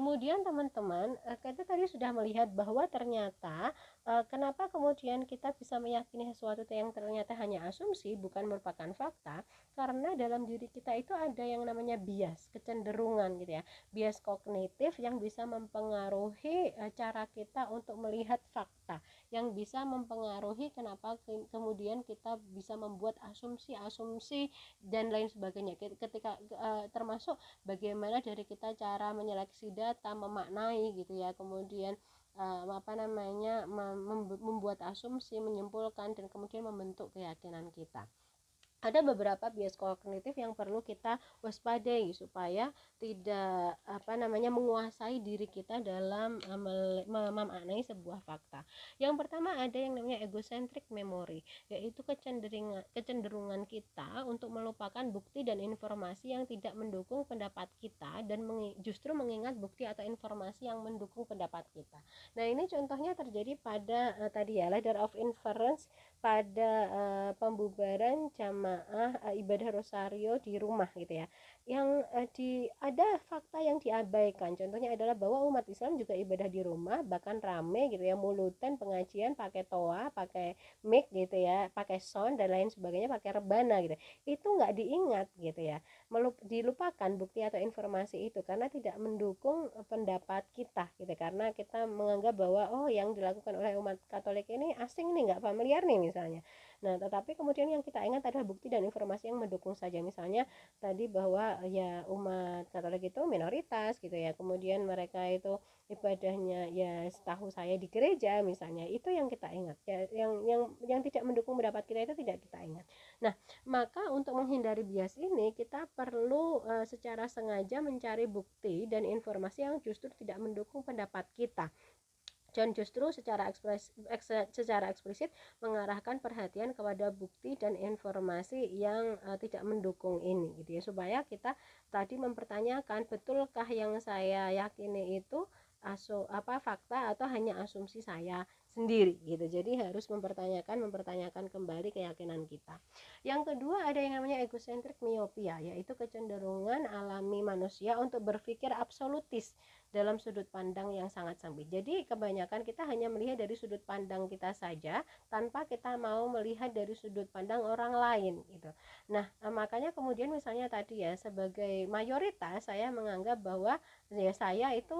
Kemudian teman-teman, kita tadi sudah melihat bahwa ternyata kenapa kemudian kita bisa meyakini sesuatu yang ternyata hanya asumsi, bukan merupakan fakta, karena dalam diri kita itu ada yang namanya bias, kecenderungan gitu ya, bias kognitif yang bisa mempengaruhi cara kita untuk melihat fakta, yang bisa mempengaruhi kenapa kemudian kita bisa membuat asumsi-asumsi dan lain sebagainya. Ketika termasuk bagaimana dari kita cara menyeleksi data, memaknai gitu ya, kemudian membuat asumsi, menyimpulkan, dan kemudian membentuk keyakinan kita. Ada beberapa bias kognitif yang perlu kita waspadai supaya tidak menguasai diri kita dalam memaknai sebuah fakta. Yang pertama ada yang namanya egocentric memory, yaitu kecenderungan kita untuk melupakan bukti dan informasi yang tidak mendukung pendapat kita dan justru mengingat bukti atau informasi yang mendukung pendapat kita. Nah, ini contohnya terjadi pada tadi ya, ladder of inference pada pembubaran jamaah ibadah rosario di rumah gitu ya, yang ada fakta yang diabaikan. Contohnya adalah bahwa umat Islam juga ibadah di rumah, bahkan rame gitu ya, mulutan pengajian pakai toa, pakai mic gitu ya, pakai sound dan lain sebagainya, pakai rebana gitu. Itu nggak diingat gitu ya, dilupakan bukti atau informasi itu karena tidak mendukung pendapat kita gitu, karena kita menganggap bahwa oh yang dilakukan oleh umat Katolik ini asing nih, nggak familiar nih misalnya. Nah, tetapi kemudian yang kita ingat adalah bukti dan informasi yang mendukung saja. Misalnya tadi bahwa ya umat Katolik itu minoritas gitu ya, kemudian mereka itu ibadahnya ya setahu saya di gereja misalnya, itu yang kita ingat ya, yang tidak mendukung pendapat kita itu tidak kita ingat. Nah, maka untuk menghindari bias ini kita perlu secara sengaja mencari bukti dan informasi yang justru tidak mendukung pendapat kita, dan justru secara eksplisit mengarahkan perhatian kepada bukti dan informasi yang tidak mendukung ini gitu ya, supaya kita tadi mempertanyakan betulkah yang saya yakini itu fakta atau hanya asumsi saya sendiri gitu. Jadi harus mempertanyakan kembali keyakinan kita. Yang kedua ada yang namanya egocentric myopia, yaitu kecenderungan alami manusia untuk berpikir absolutis dalam sudut pandang yang sangat sempit. Jadi kebanyakan kita hanya melihat dari sudut pandang kita saja tanpa kita mau melihat dari sudut pandang orang lain gitu. Nah, makanya kemudian misalnya tadi ya, sebagai mayoritas saya menganggap bahwa ya saya itu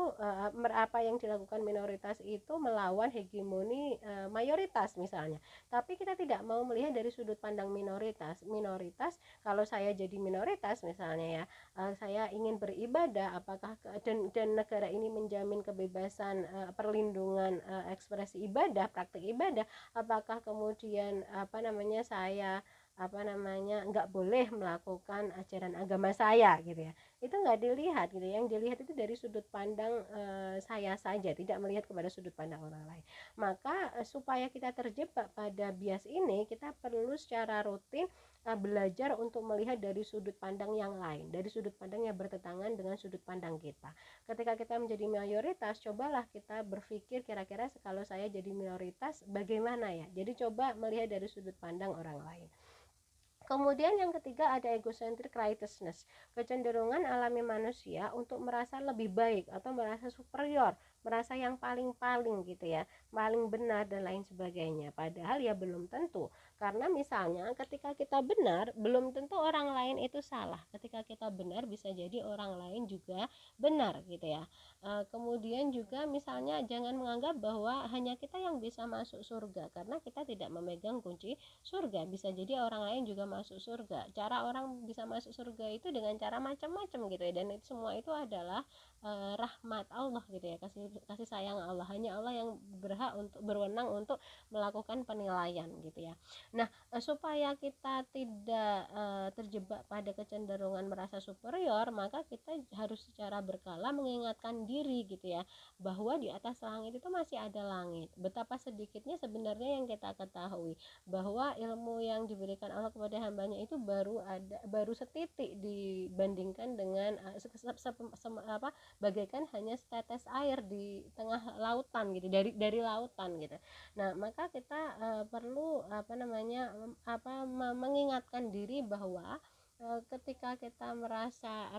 apa yang dilakukan minoritas itu melawan hegemoni mayoritas misalnya. Tapi kita tidak mau melihat dari sudut pandang minoritas. Kalau saya jadi minoritas misalnya ya, saya ingin beribadah, apakah dan negara ini menjamin kebebasan perlindungan ekspresi ibadah, praktik ibadah, apakah kemudian saya nggak boleh melakukan ajaran agama saya gitu ya, itu nggak dilihat gitu. Yang dilihat itu dari sudut pandang saya saja, tidak melihat kepada sudut pandang orang lain. Maka supaya kita terjebak pada bias ini, kita perlu secara rutin belajar untuk melihat dari sudut pandang yang lain, dari sudut pandang yang bertentangan dengan sudut pandang kita. Ketika kita menjadi mayoritas, cobalah kita berpikir kira-kira kalau saya jadi minoritas bagaimana ya. Jadi coba melihat dari sudut pandang orang lain. Kemudian yang ketiga ada egocentric righteousness, kecenderungan alami manusia untuk merasa lebih baik atau merasa superior, merasa yang paling-paling gitu ya, paling benar dan lain sebagainya. Padahal ya belum tentu, karena misalnya ketika kita benar belum tentu orang lain itu salah, ketika kita benar bisa jadi orang lain juga benar gitu ya. Kemudian juga misalnya jangan menganggap bahwa hanya kita yang bisa masuk surga karena kita tidak memegang kunci surga, bisa jadi orang lain juga masuk surga. Cara orang bisa masuk surga itu dengan cara macam-macam gitu ya, dan itu semua itu adalah rahmat Allah gitu ya, kasih sayang Allah. Hanya Allah yang berwenang untuk melakukan penilaian gitu ya. Nah, supaya kita tidak terjebak pada kecenderungan merasa superior, maka kita harus secara berkala mengingatkan diri gitu ya, bahwa di atas langit itu masih ada langit. Betapa sedikitnya sebenarnya yang kita ketahui, bahwa ilmu yang diberikan Allah kepada hambanya itu baru setitik dibandingkan dengan bagaikan hanya setetes air di tengah lautan gitu, dari lautan gitu. Nah, maka kita perlu mengingatkan diri bahwa ketika kita merasa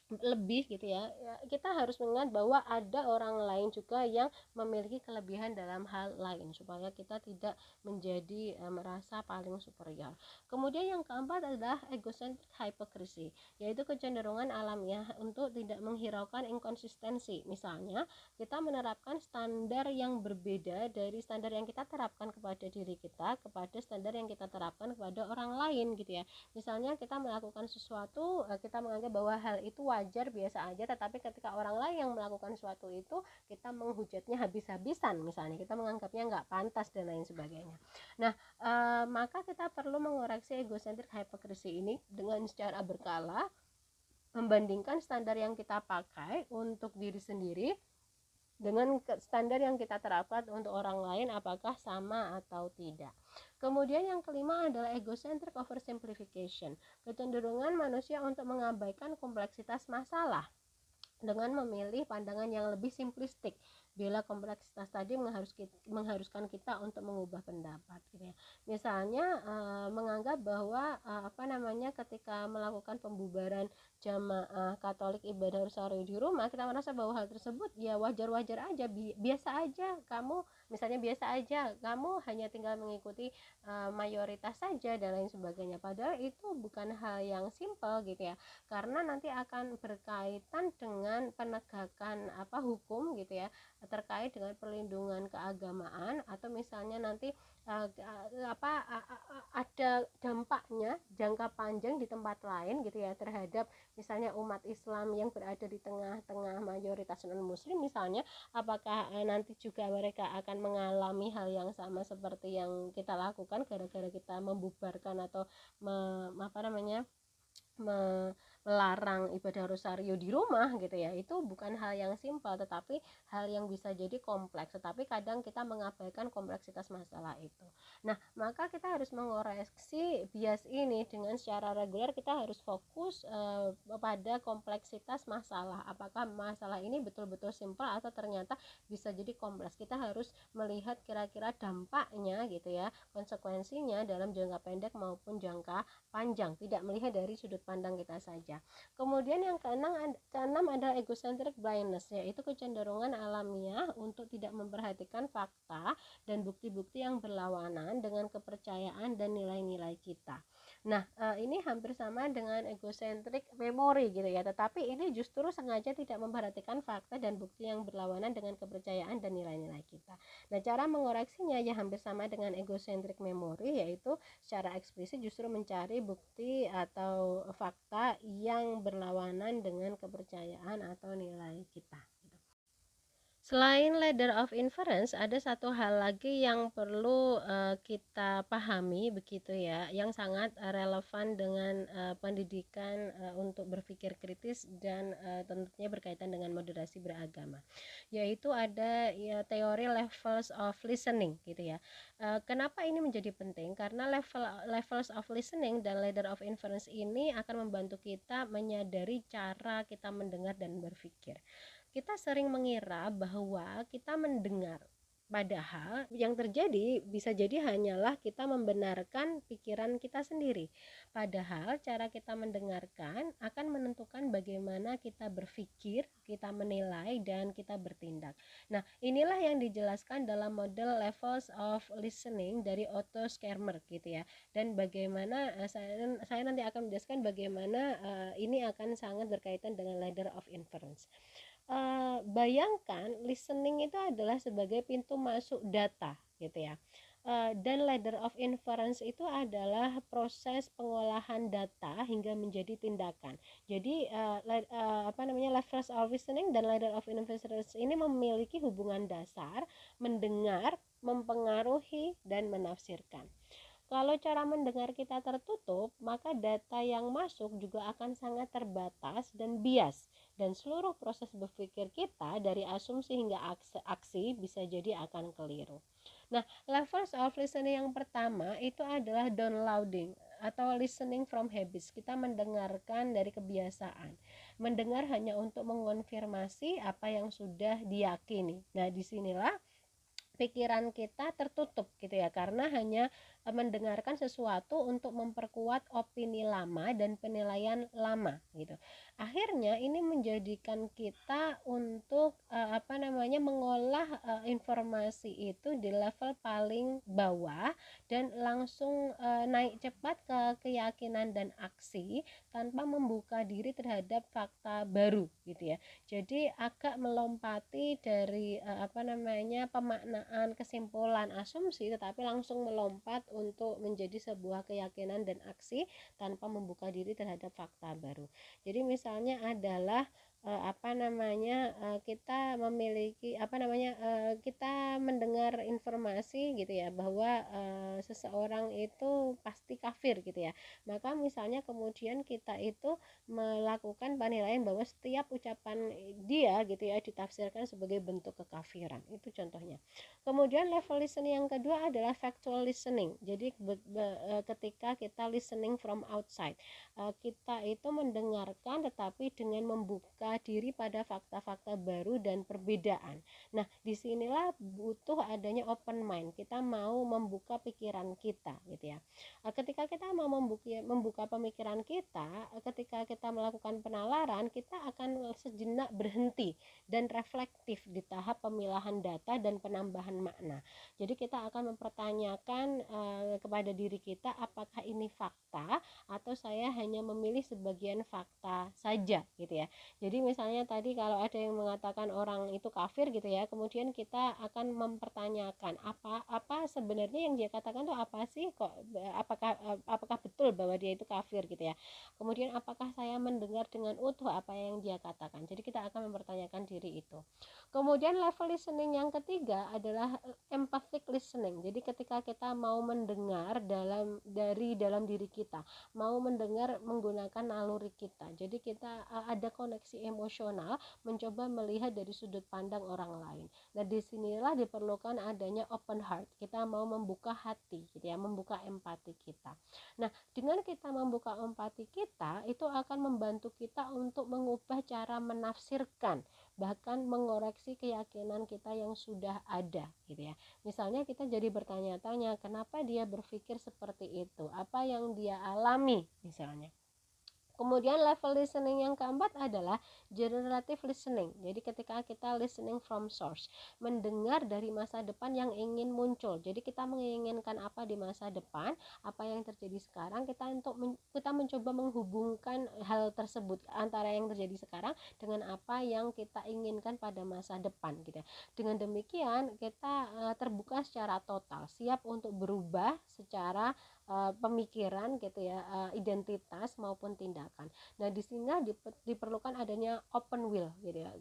lebih gitu ya, kita harus mengingat bahwa ada orang lain juga yang memiliki kelebihan dalam hal lain supaya kita tidak menjadi merasa paling superior. Kemudian yang keempat adalah egocentric hypocrisy, yaitu kecenderungan alamiah untuk tidak menghiraukan inkonsistensi. Misalnya kita menerapkan standar yang berbeda dari standar yang kita terapkan kepada diri kita kepada standar yang kita terapkan kepada orang lain gitu ya. Misalnya kita melakukan sesuatu, kita menganggap bahwa hal itu wajar biasa aja, tetapi ketika orang lain yang melakukan sesuatu itu kita menghujatnya habis-habisan, misalnya kita menganggapnya nggak pantas dan lain sebagainya. Nah, maka kita perlu mengoreksi egocentric hypocrisy ini dengan secara berkala, membandingkan standar yang kita pakai untuk diri sendiri dengan standar yang kita terapkan untuk orang lain apakah sama atau tidak. Kemudian yang kelima adalah egocentric oversimplification, kecenderungan manusia untuk mengabaikan kompleksitas masalah dengan memilih pandangan yang lebih simplistik bila kompleksitas tadi mengharuskan kita untuk mengubah pendapat gitu ya. Misalnya menganggap bahwa ketika melakukan pembubaran jamaah Katolik ibadah rosario di rumah, kita merasa bahwa hal tersebut ya wajar-wajar aja, biasa aja kamu, misalnya biasa aja kamu hanya tinggal mengikuti mayoritas saja dan lain sebagainya, padahal itu bukan hal yang simpel gitu ya, karena nanti akan berkaitan dengan penegakan hukum gitu ya, terkait dengan perlindungan keagamaan, atau misalnya nanti ada dampaknya jangka panjang di tempat lain gitu ya terhadap misalnya umat Islam yang berada di tengah-tengah mayoritas non muslim misalnya, apakah nanti juga mereka akan mengalami hal yang sama seperti yang kita lakukan gara-gara kita membubarkan atau melarang ibadah rosario di rumah gitu ya. Itu bukan hal yang simpel, tetapi hal yang bisa jadi kompleks, tetapi kadang kita mengabaikan kompleksitas masalah itu. Nah, maka kita harus mengoreksi bias ini dengan secara reguler. Kita harus fokus pada kompleksitas masalah, apakah masalah ini betul-betul simpel atau ternyata bisa jadi kompleks. Kita harus melihat kira-kira dampaknya gitu ya, konsekuensinya dalam jangka pendek maupun jangka panjang, tidak melihat dari sudut pandang kita saja. Kemudian yang keenam adalah egocentric blindness, yaitu kecenderungan alamiah untuk tidak memperhatikan fakta dan bukti-bukti yang berlawanan dengan kepercayaan dan nilai-nilai kita. Nah, ini hampir sama dengan egocentric memory gitu ya, tetapi ini justru sengaja tidak memperhatikan fakta dan bukti yang berlawanan dengan kepercayaan dan nilai-nilai kita. Nah, cara mengoreksinya ya hampir sama dengan egocentric memory, yaitu secara eksplisit justru mencari bukti atau fakta yang berlawanan dengan kepercayaan atau nilai kita. Selain ladder of inference, ada satu hal lagi yang perlu kita pahami begitu ya, yang sangat relevan dengan pendidikan untuk berpikir kritis dan tentunya berkaitan dengan moderasi beragama, yaitu ada ya teori levels of listening gitu ya. Kenapa ini menjadi penting? Karena levels of listening dan ladder of inference ini akan membantu kita menyadari cara kita mendengar dan berpikir. Kita sering mengira bahwa kita mendengar, padahal yang terjadi bisa jadi hanyalah kita membenarkan pikiran kita sendiri. Padahal cara kita mendengarkan akan menentukan bagaimana kita berpikir, kita menilai, dan kita bertindak. Nah, inilah yang dijelaskan dalam model levels of listening dari Otto Scharmer gitu ya. Dan bagaimana saya nanti akan menjelaskan bagaimana ini akan sangat berkaitan dengan ladder of inference. Bayangkan listening itu adalah sebagai pintu masuk data gitu ya, dan ladder of inference itu adalah proses pengolahan data hingga menjadi tindakan. Jadi levels of listening dan ladder of inference ini memiliki hubungan dasar mendengar, mempengaruhi, dan menafsirkan. Kalau cara mendengar kita tertutup, maka data yang masuk juga akan sangat terbatas dan bias, dan seluruh proses berpikir kita dari asumsi hingga aksi bisa jadi akan keliru. Nah, levels of listening yang pertama itu adalah downloading atau listening from habits. Kita mendengarkan dari kebiasaan. Mendengar hanya untuk mengonfirmasi apa yang sudah diyakini. Nah, disinilah pikiran kita tertutup gitu ya, karena hanya mendengarkan sesuatu untuk memperkuat opini lama dan penilaian lama gitu. Akhirnya ini menjadikan kita untuk mengolah informasi itu di level paling bawah dan langsung naik cepat ke keyakinan dan aksi tanpa membuka diri terhadap fakta baru gitu ya. Jadi agak melompati dari pemaknaan, kesimpulan, asumsi, tetapi langsung melompat untuk menjadi sebuah keyakinan dan aksi tanpa membuka diri terhadap fakta baru. Jadi misalnya adalah kita memiliki kita mendengar informasi gitu ya bahwa seseorang itu pasti kafir gitu ya. Maka misalnya kemudian kita itu melakukan penilaian bahwa setiap ucapan dia gitu ya ditafsirkan sebagai bentuk kekafiran. Itu contohnya. Kemudian level listening yang kedua adalah factual listening. Jadi ketika kita listening from outside, kita itu mendengarkan tetapi dengan membuka diri pada fakta-fakta baru dan perbedaan. Nah, disinilah butuh adanya open mind. Kita mau membuka pikiran kita gitu ya. Ketika kita mau membuka pemikiran kita, ketika kita melakukan penalaran, kita akan sejenak berhenti dan reflektif di tahap pemilahan data dan penambahan makna. Jadi kita akan mempertanyakan kepada diri kita, apakah ini fakta atau saya hanya memilih sebagian fakta saja gitu ya. Jadi misalnya tadi kalau ada yang mengatakan orang itu kafir gitu ya, kemudian kita akan mempertanyakan apa sebenarnya yang dia katakan itu apa sih, kok apakah betul bahwa dia itu kafir gitu ya. Kemudian apakah saya mendengar dengan utuh apa yang dia katakan. Jadi kita akan mempertanyakan diri itu. Kemudian level listening yang ketiga adalah empathic listening. Jadi ketika kita mau mendengar dari dalam diri kita, mau mendengar menggunakan naluri kita. Jadi kita ada koneksi emosional, mencoba melihat dari sudut pandang orang lain. Nah, disinilah diperlukan adanya open heart. Kita mau membuka hati, gitu ya, membuka empati kita. Nah, dengan kita membuka empati kita, itu akan membantu kita untuk mengubah cara menafsirkan, bahkan mengoreksi keyakinan kita yang sudah ada gitu ya. Misalnya kita jadi bertanya-tanya kenapa dia berpikir seperti itu, apa yang dia alami misalnya. Kemudian level listening yang keempat adalah generative listening. Jadi ketika kita listening from source, mendengar dari masa depan yang ingin muncul. Jadi kita menginginkan apa di masa depan, apa yang terjadi sekarang, kita mencoba menghubungkan hal tersebut antara yang terjadi sekarang dengan apa yang kita inginkan pada masa depan gitu ya. Dengan demikian kita terbuka secara total, siap untuk berubah secara pemikiran gitu ya, identitas maupun tindakan. Nah, di sini diperlukan adanya open will gitu ya.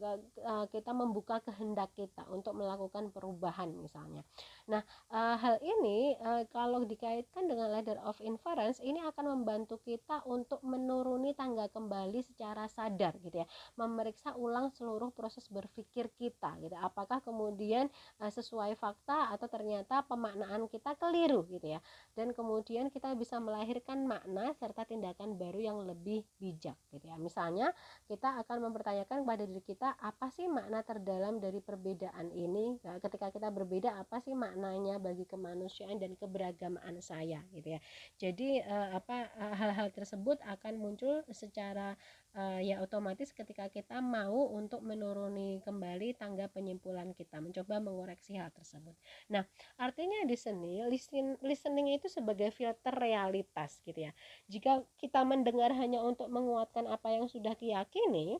Kita membuka kehendak kita untuk melakukan perubahan misalnya. Nah, hal ini kalau dikaitkan dengan ladder of inference ini akan membantu kita untuk menuruni tangga kembali secara sadar gitu ya. Memeriksa ulang seluruh proses berpikir kita gitu. Apakah kemudian sesuai fakta atau ternyata pemaknaan kita keliru gitu ya. Dan kemudian kita bisa melahirkan makna serta tindakan baru yang lebih bijak gitu ya. Misalnya kita akan mempertanyakan kepada diri kita, apa sih makna terdalam dari perbedaan ini? Nah, ketika kita berbeda, apa sih maknanya bagi kemanusiaan dan keberagamaan saya gitu ya. Jadi hal-hal tersebut akan muncul secara ya otomatis ketika kita mau untuk menuruni kembali tangga penyimpulan kita, mencoba mengoreksi hal tersebut. Nah, artinya di sini listening itu sebagai filter realitas gitu ya. Jika kita mendengar hanya untuk menguatkan apa yang sudah diyakini,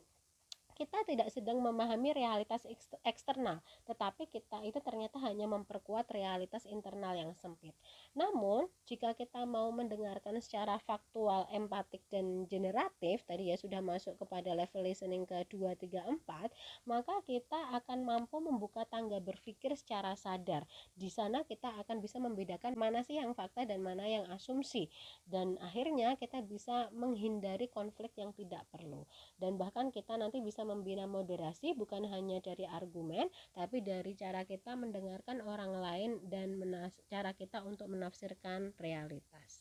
kita tidak sedang memahami realitas eksternal, tetapi kita itu ternyata hanya memperkuat realitas internal yang sempit. Namun, jika kita mau mendengarkan secara faktual, empatik, dan generatif, tadi ya sudah masuk kepada level listening ke 2, 3, 4, maka kita akan mampu membuka tangga berpikir secara sadar. Di sana kita akan bisa membedakan mana sih yang fakta dan mana yang asumsi. Dan akhirnya kita bisa menghindari konflik yang tidak perlu. Dan bahkan kita nanti bisa membina moderasi bukan hanya dari argumen, tapi dari cara kita mendengarkan orang lain dan cara kita untuk menafsirkan realitas.